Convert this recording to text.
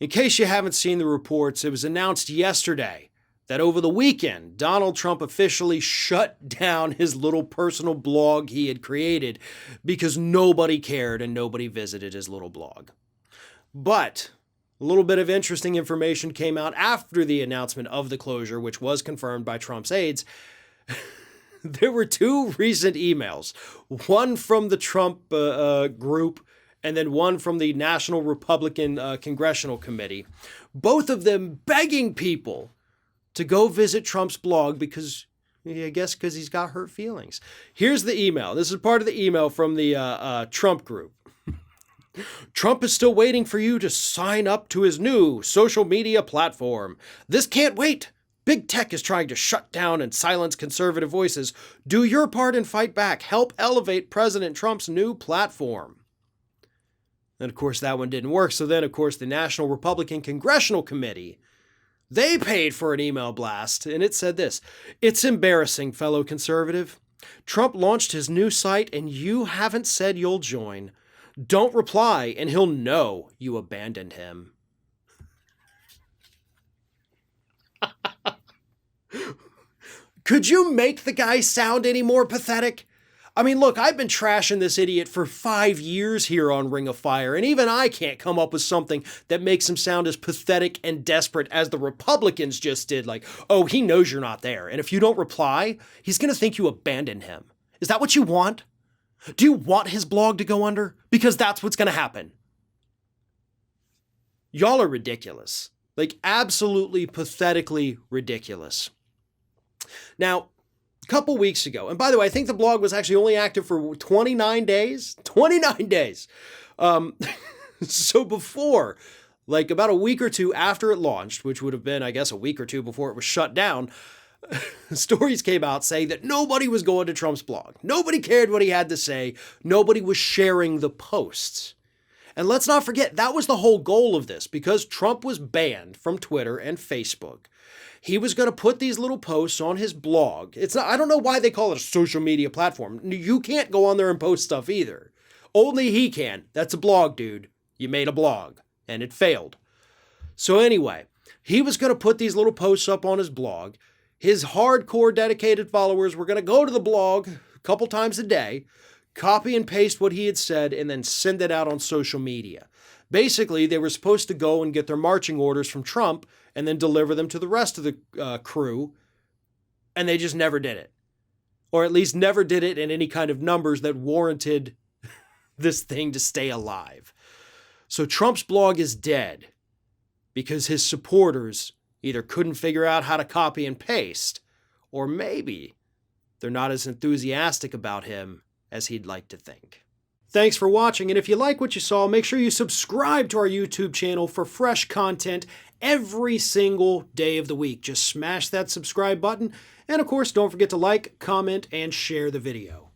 In case you haven't seen the reports, it was announced yesterday that over the weekend, Donald Trump officially shut down his little personal blog he had created because nobody cared and nobody visited his little blog. But a little bit of interesting information came out after the announcement of the closure, which was confirmed by Trump's aides. There were two recent emails, one from the Trump group and then one from the National Republican Congressional Committee, both of them begging people to go visit Trump's blog because, I guess, because he's got hurt feelings. Here's the email. This is part of the email from the Trump group. Trump is still waiting for you to sign up to his new social media platform. This can't wait. Big tech is trying to shut down and silence conservative voices. Do your part and fight back. Help elevate President Trump's new platform. And of course, that one didn't work. So then, of course, the National Republican Congressional Committee, they paid for an email blast, and it said this: "It's embarrassing, fellow conservative. Trump launched his new site, and you haven't said you'll join. Don't reply, and he'll know you abandoned him." Could you make the guy sound any more pathetic? I mean, look, I've been trashing this idiot for 5 years here on Ring of Fire, and even I can't come up with something that makes him sound as pathetic and desperate as the Republicans just did. Like, oh, he knows you're not there, and if you don't reply, he's going to think you abandoned him. Is that what you want? Do you want his blog to go under? Because that's what's going to happen. Y'all are ridiculous. Like, absolutely pathetically ridiculous. Now, a couple weeks ago, and by the way, I think the blog was actually only active for 29 days. 29 days. So before, like about a week or two after it launched, which would have been, I guess, a week or two before it was shut down, stories came out saying that nobody was going to Trump's blog. Nobody cared what he had to say. Nobody was sharing the posts. And let's not forget, that was the whole goal of this, because Trump was banned from Twitter and Facebook. He was going to put these little posts on his blog. It's not, I don't know why they call it a social media platform. You can't go on there and post stuff either. Only he can. That's a blog, dude. You made a blog, and it failed. So anyway, he was going to put these little posts up on his blog. His hardcore dedicated followers were going to go to the blog a couple times a day, copy and paste what he had said, and then send it out on social media. Basically, they were supposed to go and get their marching orders from Trump and then deliver them to the rest of the crew, and they just never did it. Or at least never did it in any kind of numbers that warranted this thing to stay alive. So Trump's blog is dead because his supporters either couldn't figure out how to copy and paste, or maybe they're not as enthusiastic about him as he'd like to think. Thanks for watching, and if you like what you saw, make sure you subscribe to our YouTube channel for fresh content every single day of the week. Just smash that subscribe button, and of course, don't forget to like, comment, and share the video.